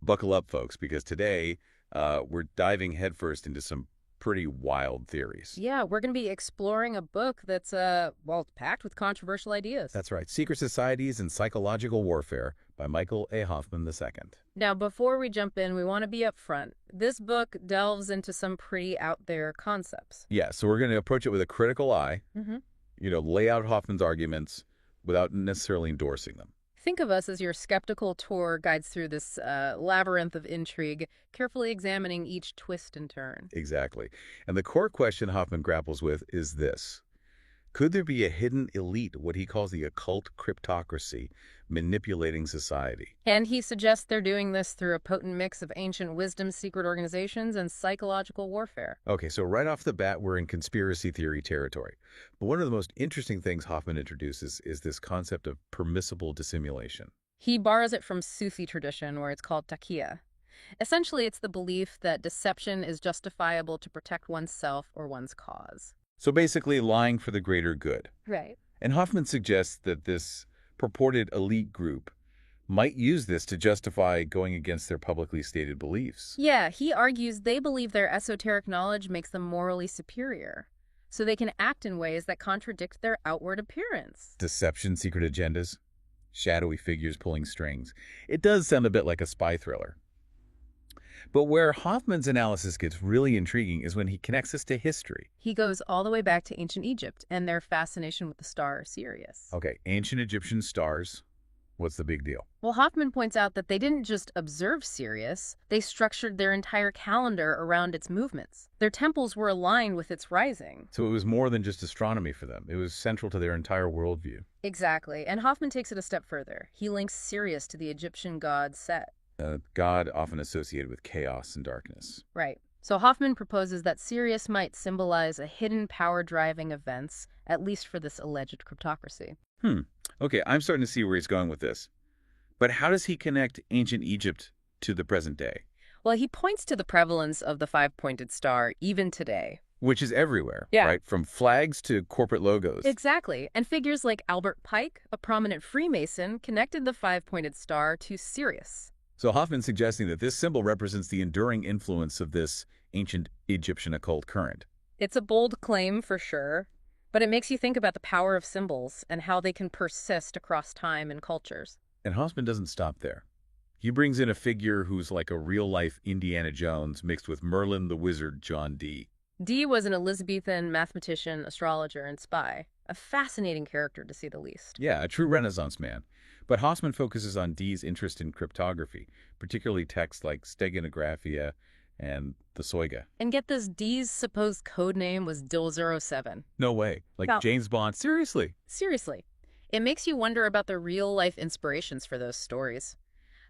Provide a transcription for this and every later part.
buckle up, folks, because today we're diving headfirst into some pretty wild theories. Yeah, we're going to be exploring a book that's, well, packed with controversial ideas. That's right. Secret Societies and Psychological Warfare by Michael A. Hoffman II. Now, before we jump in, we want to be upfront. This book delves into some pretty out there concepts. Yeah, so we're going to approach it with a critical eye, Mm-hmm. lay out Hoffman's arguments without necessarily endorsing them. Think of us as your skeptical tour guides through this labyrinth of intrigue, carefully examining each twist and turn. Exactly. And the core question Hoffman grapples with is this. Could there be a hidden elite, what he calls the occult cryptocracy, manipulating society? And he suggests they're doing this through a potent mix of ancient wisdom, secret organizations, and psychological warfare. Okay, so right off the bat, we're in conspiracy theory territory. But one of the most interesting things Hoffman introduces is this concept of permissible dissimulation. He borrows it from Sufi tradition, where it's called taqiyya. Essentially, it's the belief that deception is justifiable to protect oneself or one's cause. So basically, lying for the greater good. Right. And Hoffman suggests that this purported elite group might use this to justify going against their publicly stated beliefs. Yeah, he argues they believe their esoteric knowledge makes them morally superior, so they can act in ways that contradict their outward appearance. Deception, secret agendas, shadowy figures pulling strings. It does sound a bit like a spy thriller. But where Hoffman's analysis gets really intriguing is when he connects this to history. He goes all the way back to ancient Egypt and their fascination with the star Sirius. Okay, ancient Egyptian stars. What's the big deal? Well, Hoffman points out that they didn't just observe Sirius, they structured their entire calendar around its movements. Their temples were aligned with its rising. So it was more than just astronomy for them. It was central to their entire worldview. Exactly, and Hoffman takes it a step further. He links Sirius to the Egyptian god Set. God often associated with chaos and darkness. Right. So Hoffman proposes that Sirius might symbolize a hidden power driving events, at least for this alleged cryptocracy. Okay, I'm starting to see where he's going with this. But how does he connect ancient Egypt to the present day? Well, he points to the prevalence of the five-pointed star even today. Which is everywhere, Yeah. right? From flags to corporate logos. Exactly. And figures like Albert Pike, a prominent Freemason, connected the five-pointed star to Sirius. So Hoffman's suggesting that this symbol represents the enduring influence of this ancient Egyptian occult current. It's a bold claim for sure, but it makes you think about the power of symbols and how they can persist across time and cultures. And Hoffman doesn't stop there. He brings in a figure who's like a real-life Indiana Jones mixed with Merlin the Wizard John Dee. Dee was an Elizabethan mathematician, astrologer, and spy. A fascinating character, to say the least. Yeah, a true Renaissance man. But Hoffman focuses on Dee's interest in cryptography, particularly texts like Steganographia and the Soiga. And get this, Dee's supposed code name was Dil07. No way. Like Well- James Bond. Seriously. Seriously. It makes you wonder about the real-life inspirations for those stories.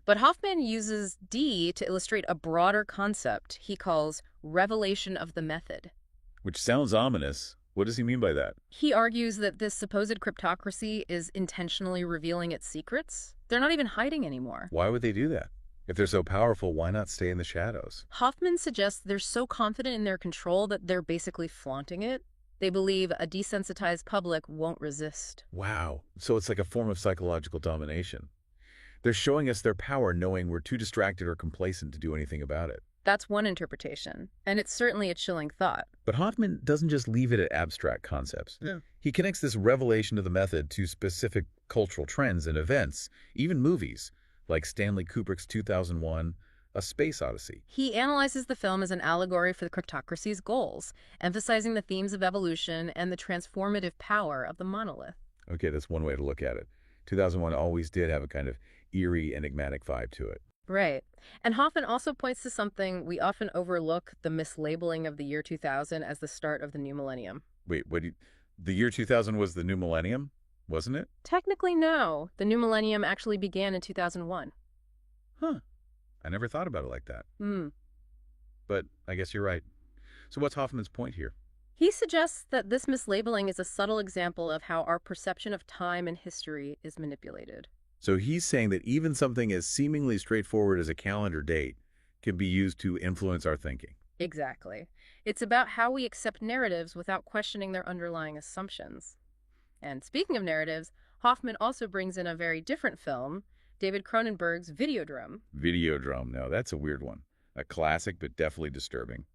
But Hoffman uses Dee to illustrate a broader concept he calls revelation of the method. Which sounds ominous. What does he mean by that? He argues that this supposed cryptocracy is intentionally revealing its secrets. They're not even hiding anymore. Why would they do that? If they're so powerful, why not stay in the shadows? Hoffman suggests they're so confident in their control that they're basically flaunting it. They believe a desensitized public won't resist. Wow. So it's like a form of psychological domination. They're showing us their power knowing we're too distracted or complacent to do anything about it. That's one interpretation, and it's certainly a chilling thought. But Hoffman doesn't just leave it at abstract concepts. Yeah. He connects this revelation of the method to specific cultural trends and events, even movies, like Stanley Kubrick's 2001, A Space Odyssey. He analyzes the film as an allegory for the cryptocracy's goals, emphasizing the themes of evolution and the transformative power of the monolith. Okay, that's one way to look at it. 2001 always did have a kind of eerie, enigmatic vibe to it. Right. And Hoffman also points to something we often overlook, the mislabeling of the year 2000 as the start of the new millennium. Wait, the year 2000 was the new millennium, wasn't it? Technically, no. The new millennium actually began in 2001. Huh. I never thought about it like that. Hmm. But I guess you're right. So what's Hoffman's point here? He suggests that this mislabeling is a subtle example of how our perception of time and history is manipulated. So he's saying that even something as seemingly straightforward as a calendar date can be used to influence our thinking. Exactly. It's about how we accept narratives without questioning their underlying assumptions. And speaking of narratives, Hoffman also brings in a very different film, David Cronenberg's Videodrome. Videodrome, no, that's a weird one. A classic, but definitely disturbing.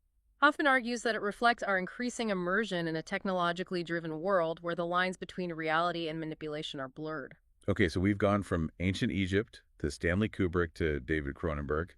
Hoffman argues that it reflects our increasing immersion in a technologically driven world where the lines between reality and manipulation are blurred. Okay, so we've gone from ancient Egypt to Stanley Kubrick to David Cronenberg.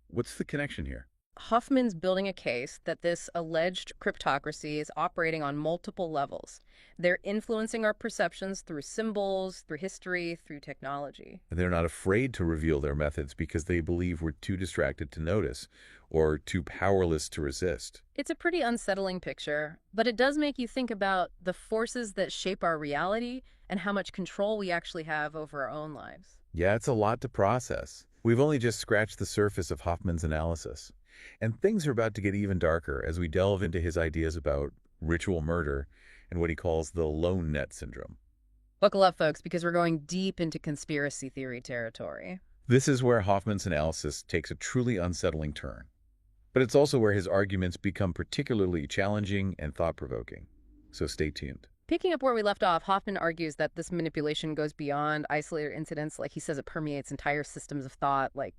What's the connection here? Hoffman's building a case that this alleged cryptocracy is operating on multiple levels. They're influencing our perceptions through symbols, through history, through technology. And they're not afraid to reveal their methods because they believe we're too distracted to notice or too powerless to resist. It's a pretty unsettling picture, but it does make you think about the forces that shape our reality and how much control we actually have over our own lives. Yeah, it's a lot to process. We've only just scratched the surface of Hoffman's analysis. And things are about to get even darker as we delve into his ideas about ritual murder and what he calls the lone net syndrome. Buckle up, folks, because we're going deep into conspiracy theory territory. This is where Hoffman's analysis takes a truly unsettling turn. But it's also where his arguments become particularly challenging and thought-provoking. So stay tuned. Picking up where we left off, Hoffman argues that this manipulation goes beyond isolated incidents. Like he says, it permeates entire systems of thought, like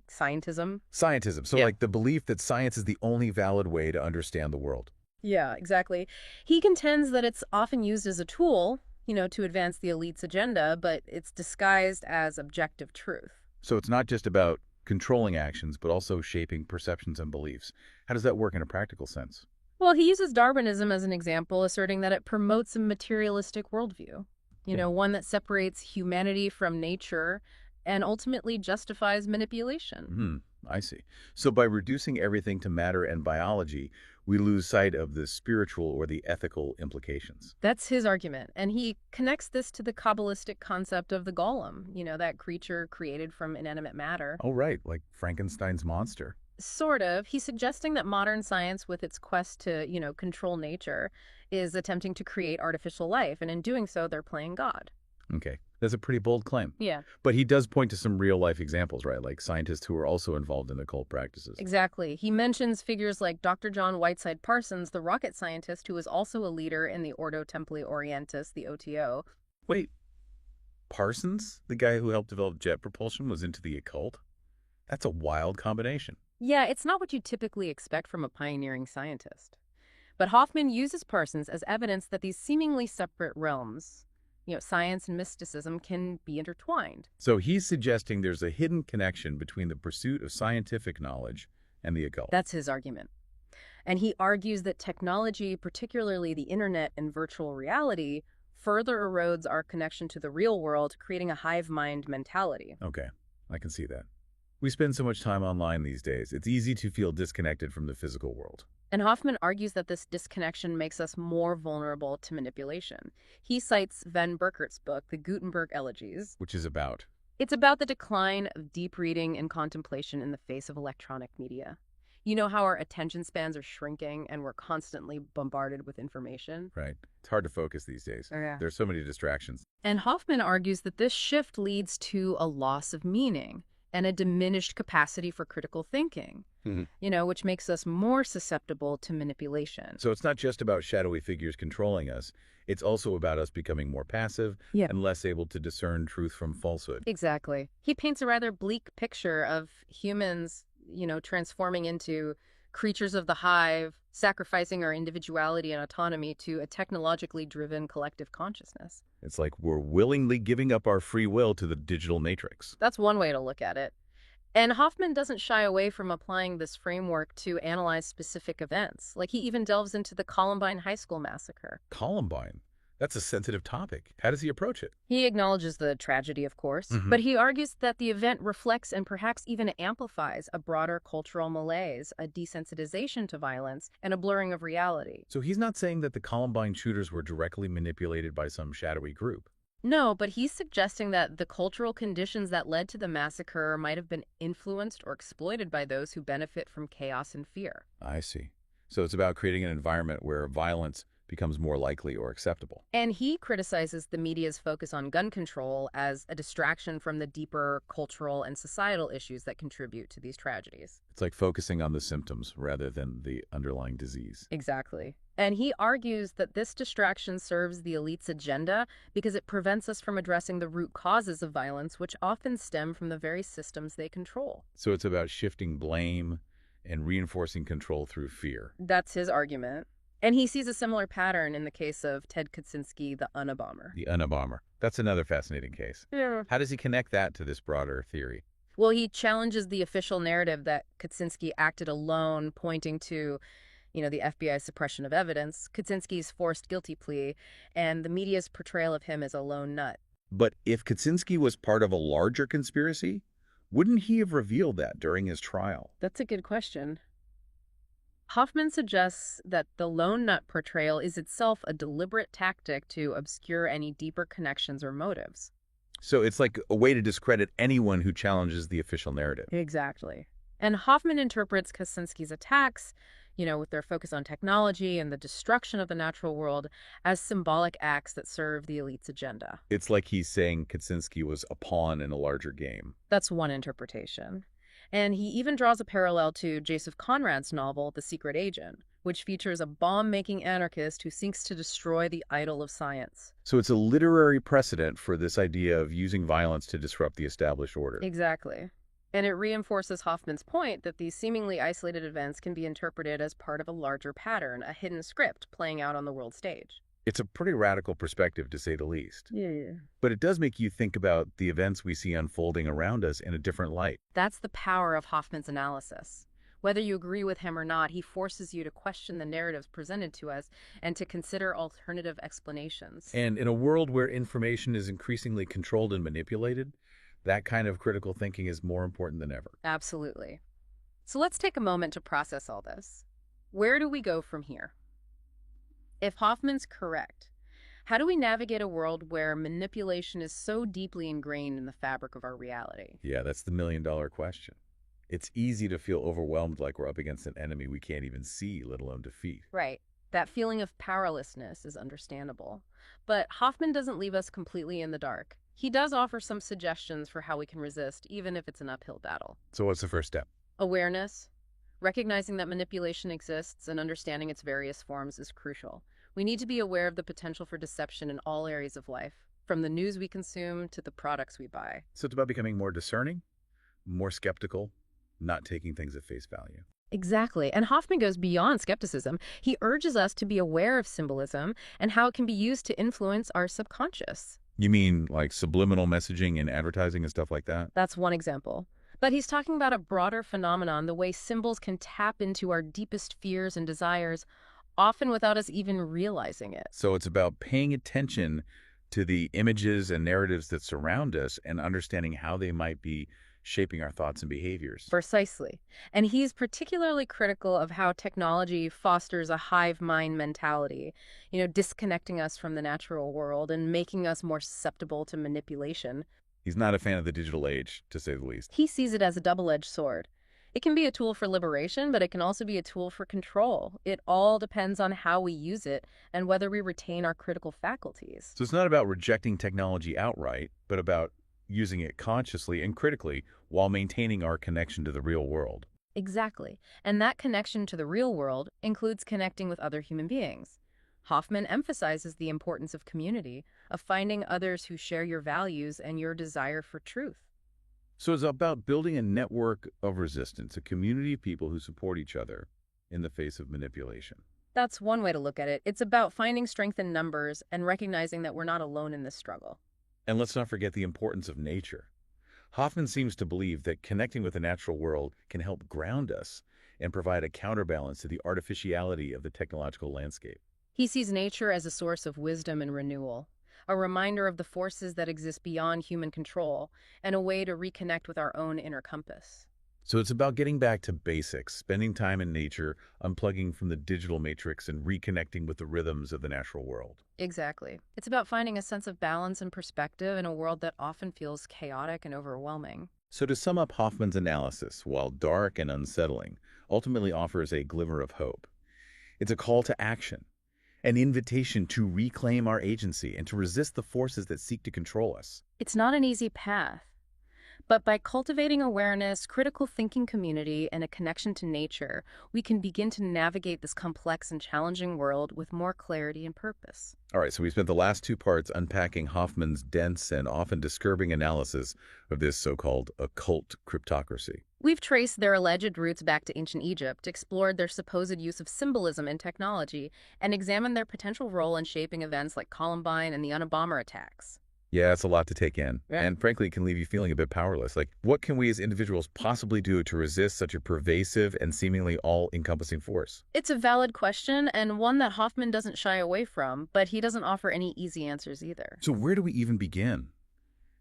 scientism. Scientism. So Yeah. like the belief that science is the only valid way to understand the world. Yeah, exactly. He contends that it's often used as a tool, to advance the elite's agenda, but it's disguised as objective truth. So it's not just about controlling actions, but also shaping perceptions and beliefs. How does that work in a practical sense? Well, he uses Darwinism as an example, asserting that it promotes a materialistic worldview, one that separates humanity from nature and ultimately justifies manipulation. I see. So by reducing everything to matter and biology, we lose sight of the spiritual or the ethical implications. That's his argument, and he connects this to the Kabbalistic concept of the golem, that creature created from inanimate matter. Oh, right, like Frankenstein's monster. Sort of. He's suggesting that modern science, with its quest to, control nature, is attempting to create artificial life, and in doing so, they're playing God. Okay, that's a pretty bold claim. Yeah. But he does point to some real-life examples, right? Like scientists who are also involved in occult practices. Exactly. He mentions figures like Dr. John Whiteside Parsons, the rocket scientist who was also a leader in the Ordo Templi Orientis, the OTO. Wait, Parsons, the guy who helped develop jet propulsion, was into the occult? That's a wild combination. Yeah, it's not what you typically expect from a pioneering scientist. But Hoffman uses Parsons as evidence that these seemingly separate realms, science and mysticism, can be intertwined. So he's suggesting there's a hidden connection between the pursuit of scientific knowledge and the occult. That's his argument. And he argues that technology, particularly the internet and virtual reality, further erodes our connection to the real world, creating a hive mind mentality. Okay, I can see that. We spend so much time online these days, it's easy to feel disconnected from the physical world. And Hoffman argues that this disconnection makes us more vulnerable to manipulation. He cites Van Burkert's book, The Gutenberg Elegies. Which is about? It's about the decline of deep reading and contemplation in the face of electronic media. You know how our attention spans are shrinking and we're constantly bombarded with information? Right. It's hard to focus these days. Oh, yeah. There's so many distractions. And Hoffman argues that this shift leads to a loss of meaning and a diminished capacity for critical thinking, which makes us more susceptible to manipulation. So it's not just about shadowy figures controlling us. It's also about us becoming more passive Yeah. and less able to discern truth from falsehood. Exactly. He paints a rather bleak picture of humans, transforming into creatures of the hive, sacrificing our individuality and autonomy to a technologically driven collective consciousness. It's like we're willingly giving up our free will to the digital matrix. That's one way to look at it. And Hoffman doesn't shy away from applying this framework to analyze specific events. Like he even delves into the Columbine High School massacre. Columbine? That's a sensitive topic. How does he approach it? He acknowledges the tragedy, of course, but he argues that the event reflects and perhaps even amplifies a broader cultural malaise, a desensitization to violence, and a blurring of reality. So he's not saying that the Columbine shooters were directly manipulated by some shadowy group. No, but he's suggesting that the cultural conditions that led to the massacre might have been influenced or exploited by those who benefit from chaos and fear. I see. So it's about creating an environment where violence becomes more likely or acceptable. And he criticizes the media's focus on gun control as a distraction from the deeper cultural and societal issues that contribute to these tragedies. It's like focusing on the symptoms rather than the underlying disease. Exactly. And he argues that this distraction serves the elite's agenda because it prevents us from addressing the root causes of violence, which often stem from the very systems they control. So it's about shifting blame and reinforcing control through fear. That's his argument. And he sees a similar pattern in the case of Ted Kaczynski, the Unabomber. The Unabomber. That's another fascinating case. Yeah. How does he connect that to this broader theory? Well, he challenges the official narrative that Kaczynski acted alone, pointing to, the FBI's suppression of evidence, Kaczynski's forced guilty plea, and the media's portrayal of him as a lone nut. But if Kaczynski was part of a larger conspiracy, wouldn't he have revealed that during his trial? That's a good question. Hoffman suggests that the lone nut portrayal is itself a deliberate tactic to obscure any deeper connections or motives. So it's like a way to discredit anyone who challenges the official narrative. Exactly. And Hoffman interprets Kaczynski's attacks, with their focus on technology and the destruction of the natural world, as symbolic acts that serve the elite's agenda. It's like he's saying Kaczynski was a pawn in a larger game. That's one interpretation. And he even draws a parallel to Joseph Conrad's novel, The Secret Agent, which features a bomb-making anarchist who seeks to destroy the idol of science. So it's a literary precedent for this idea of using violence to disrupt the established order. Exactly. And it reinforces Hoffman's point that these seemingly isolated events can be interpreted as part of a larger pattern, a hidden script playing out on the world stage. It's a pretty radical perspective, to say the least. Yeah. But it does make you think about the events we see unfolding around us in a different light. That's the power of Hoffman's analysis. Whether you agree with him or not, he forces you to question the narratives presented to us and to consider alternative explanations. And in a world where information is increasingly controlled and manipulated, that kind of critical thinking is more important than ever. Absolutely. So let's take a moment to process all this. Where do we go from here? If Hoffman's correct, how do we navigate a world where manipulation is so deeply ingrained in the fabric of our reality? Yeah, that's the million-dollar question. It's easy to feel overwhelmed like we're up against an enemy we can't even see, let alone defeat. Right. That feeling of powerlessness is understandable. But Hoffman doesn't leave us completely in the dark. He does offer some suggestions for how we can resist, even if it's an uphill battle. So what's the first step? Awareness. Recognizing that manipulation exists and understanding its various forms is crucial. We need to be aware of the potential for deception in all areas of life, from the news we consume to the products we buy. So it's about becoming more discerning, more skeptical, not taking things at face value. Exactly. And Hoffman goes beyond skepticism. He urges us to be aware of symbolism and how it can be used to influence our subconscious. You mean like subliminal messaging in advertising and stuff like that? That's one example. But he's talking about a broader phenomenon, the way symbols can tap into our deepest fears and desires, often without us even realizing it. So it's about paying attention to the images and narratives that surround us and understanding how they might be shaping our thoughts and behaviors. Precisely. And he's particularly critical of how technology fosters a hive mind mentality, disconnecting us from the natural world and making us more susceptible to manipulation. He's not a fan of the digital age, to say the least. He sees it as a double-edged sword. It can be a tool for liberation, but it can also be a tool for control. It all depends on how we use it and whether we retain our critical faculties. So it's not about rejecting technology outright, but about using it consciously and critically while maintaining our connection to the real world. Exactly. And that connection to the real world includes connecting with other human beings. Hoffman emphasizes the importance of community, of finding others who share your values and your desire for truth. So it's about building a network of resistance, a community of people who support each other in the face of manipulation. That's one way to look at it. It's about finding strength in numbers and recognizing that we're not alone in this struggle. And let's not forget the importance of nature. Hoffman seems to believe that connecting with the natural world can help ground us and provide a counterbalance to the artificiality of the technological landscape. He sees nature as a source of wisdom and renewal, a reminder of the forces that exist beyond human control, and a way to reconnect with our own inner compass. So it's about getting back to basics, spending time in nature, unplugging from the digital matrix, and reconnecting with the rhythms of the natural world. Exactly. It's about finding a sense of balance and perspective in a world that often feels chaotic and overwhelming. So to sum up, Hoffman's analysis, while dark and unsettling, ultimately offers a glimmer of hope. It's a call to action, An invitation to reclaim our agency and to resist the forces that seek to control us. It's not an easy path, but by cultivating awareness, critical thinking community, and a connection to nature, we can begin to navigate this complex and challenging world with more clarity and purpose. All right, so we spent the last two parts unpacking Hoffman's dense and often disturbing analysis of this so-called occult cryptocracy. We've traced their alleged roots back to ancient Egypt, explored their supposed use of symbolism in technology, and examined their potential role in shaping events like Columbine and the Unabomber attacks. Yeah, it's a lot to take in. Yeah. And frankly, it can leave you feeling a bit powerless. Like, what can we as individuals possibly do to resist such a pervasive and seemingly all-encompassing force? It's a valid question, and one that Hoffman doesn't shy away from, but he doesn't offer any easy answers either. So where do we even begin?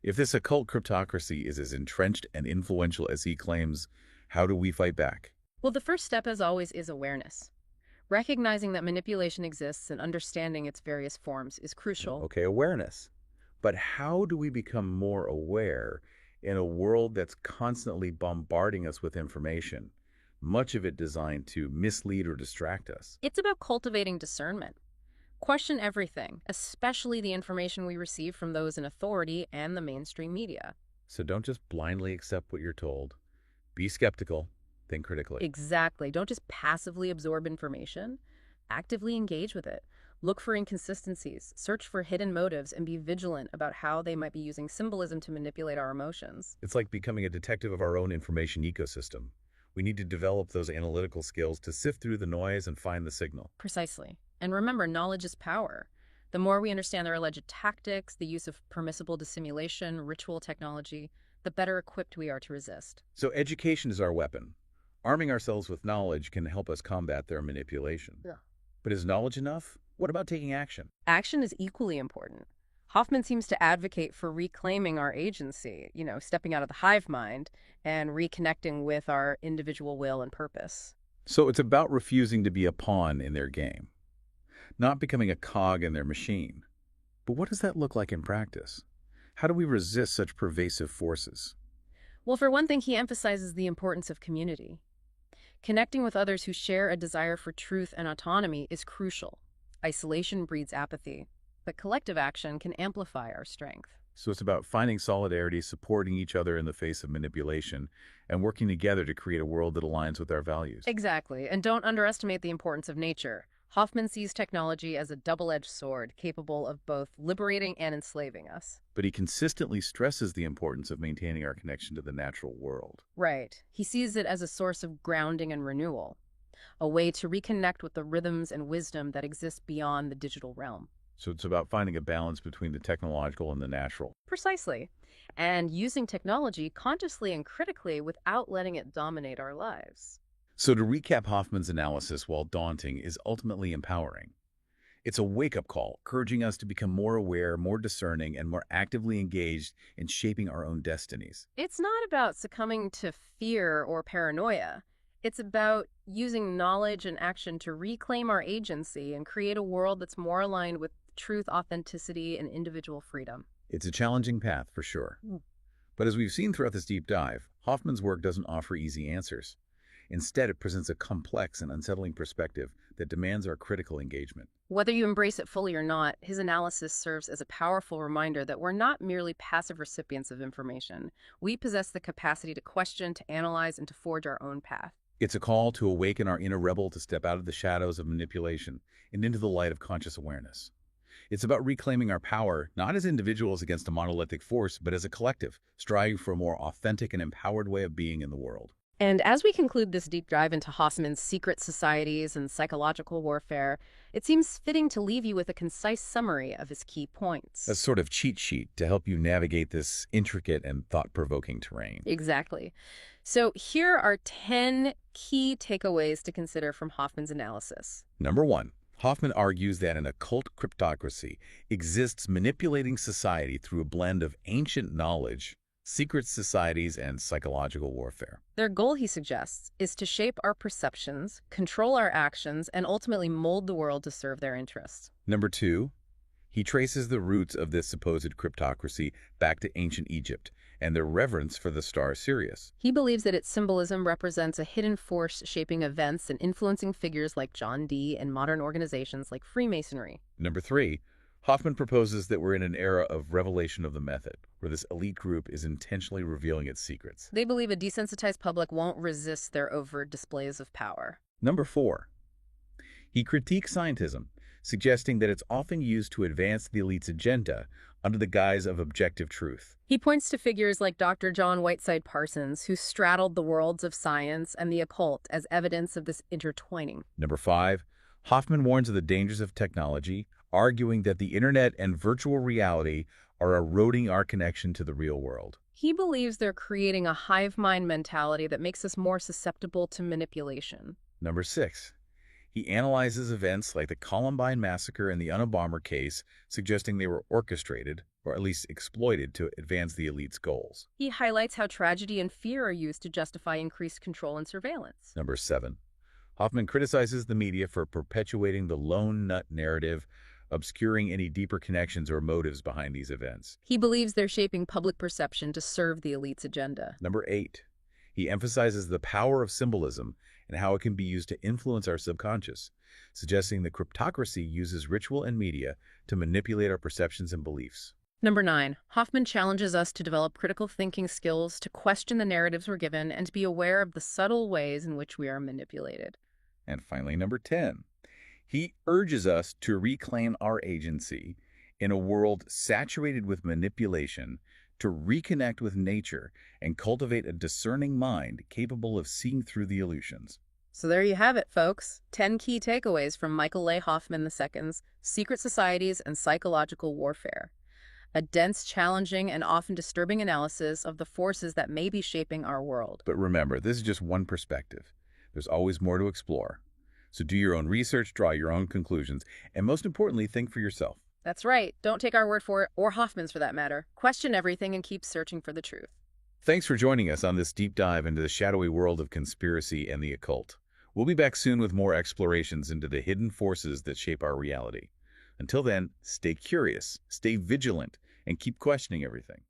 If this occult cryptocracy is as entrenched and influential as he claims, how do we fight back? Well, the first step, as always, is awareness. Recognizing that manipulation exists and understanding its various forms is crucial. Okay, awareness. But how do we become more aware in a world that's constantly bombarding us with information, much of it designed to mislead or distract us? It's about cultivating discernment. Question everything, especially the information we receive from those in authority and the mainstream media. So don't just blindly accept what you're told. Be skeptical, think critically. Exactly. Don't just passively absorb information. Actively engage with it. Look for inconsistencies, search for hidden motives, and be vigilant about how they might be using symbolism to manipulate our emotions. It's like becoming a detective of our own information ecosystem. We need to develop those analytical skills to sift through the noise and find the signal. Precisely. And remember, knowledge is power. The more we understand their alleged tactics, the use of permissible dissimulation, ritual technology, the better equipped we are to resist. So education is our weapon. Arming ourselves with knowledge can help us combat their manipulation. Yeah. But is knowledge enough? What about taking action? Action is equally important. Hoffman seems to advocate for reclaiming our agency, stepping out of the hive mind and reconnecting with our individual will and purpose. So it's about refusing to be a pawn in their game, not becoming a cog in their machine. But what does that look like in practice? How do we resist such pervasive forces? Well, for one thing, he emphasizes the importance of community. Connecting with others who share a desire for truth and autonomy is crucial. Isolation breeds apathy, but collective action can amplify our strength. So it's about finding solidarity, supporting each other in the face of manipulation, and working together to create a world that aligns with our values. Exactly, and don't underestimate the importance of nature. Hoffman sees technology as a double-edged sword, capable of both liberating and enslaving us. But he consistently stresses the importance of maintaining our connection to the natural world. Right. He sees it as a source of grounding and renewal, a way to reconnect with the rhythms and wisdom that exist beyond the digital realm. So it's about finding a balance between the technological and the natural. Precisely. And using technology consciously and critically without letting it dominate our lives. So to recap, Hoffman's analysis, while daunting, is ultimately empowering. It's a wake-up call, urging us to become more aware, more discerning, and more actively engaged in shaping our own destinies. It's not about succumbing to fear or paranoia. It's about using knowledge and action to reclaim our agency and create a world that's more aligned with truth, authenticity, and individual freedom. It's a challenging path, for sure. But as we've seen throughout this deep dive, Hoffman's work doesn't offer easy answers. Instead, it presents a complex and unsettling perspective that demands our critical engagement. Whether you embrace it fully or not, his analysis serves as a powerful reminder that we're not merely passive recipients of information. We possess the capacity to question, to analyze, and to forge our own path. It's a call to awaken our inner rebel, to step out of the shadows of manipulation and into the light of conscious awareness. It's about reclaiming our power, not as individuals against a monolithic force, but as a collective, striving for a more authentic and empowered way of being in the world. And as we conclude this deep dive into Hoffman's secret societies and psychological warfare, it seems fitting to leave you with a concise summary of his key points. A sort of cheat sheet to help you navigate this intricate and thought-provoking terrain. Exactly. So here are 10 key takeaways to consider from Hoffman's analysis. Number 1. Hoffman argues that an occult cryptocracy exists manipulating society through a blend of ancient knowledge, secret societies, and psychological warfare. Their goal, he suggests, is to shape our perceptions, control our actions, and ultimately mold the world to serve their interests. Number 2. He traces the roots of this supposed cryptocracy back to ancient Egypt and their reverence for the star Sirius. He believes that its symbolism represents a hidden force shaping events and influencing figures like John Dee and modern organizations like Freemasonry. Number 3, Hoffman proposes that we're in an era of revelation of the method, where this elite group is intentionally revealing its secrets. They believe a desensitized public won't resist their overt displays of power. Number 4, he critiques scientism, suggesting that it's often used to advance the elite's agenda under the guise of objective truth. He points to figures like Dr. John Whiteside Parsons, who straddled the worlds of science and the occult as evidence of this intertwining. Number 5, Hoffman warns of the dangers of technology, arguing that the internet and virtual reality are eroding our connection to the real world. He believes they're creating a hive mind mentality that makes us more susceptible to manipulation. Number 6, he analyzes events like the Columbine massacre and the Unabomber case, suggesting they were orchestrated, or at least exploited, to advance the elite's goals. He highlights how tragedy and fear are used to justify increased control and surveillance. Number 7, Hoffman criticizes the media for perpetuating the lone nut narrative, obscuring any deeper connections or motives behind these events. He believes they're shaping public perception to serve the elite's agenda. Number 8, he emphasizes the power of symbolism and how it can be used to influence our subconscious, suggesting the cryptocracy uses ritual and media to manipulate our perceptions and beliefs. Number 9, Hoffman challenges us to develop critical thinking skills, to question the narratives we're given, and to be aware of the subtle ways in which we are manipulated. And finally, number 10, he urges us to reclaim our agency in a world saturated with manipulation, to reconnect with nature and cultivate a discerning mind capable of seeing through the illusions. So there you have it, folks. 10 key takeaways from Michael A. Hoffman II's Secret Societies and Psychological Warfare. A dense, challenging, and often disturbing analysis of the forces that may be shaping our world. But remember, this is just one perspective. There's always more to explore. So do your own research, draw your own conclusions, and most importantly, think for yourself. That's right. Don't take our word for it, or Hoffman's for that matter. Question everything and keep searching for the truth. Thanks for joining us on this deep dive into the shadowy world of conspiracy and the occult. We'll be back soon with more explorations into the hidden forces that shape our reality. Until then, stay curious, stay vigilant, and keep questioning everything.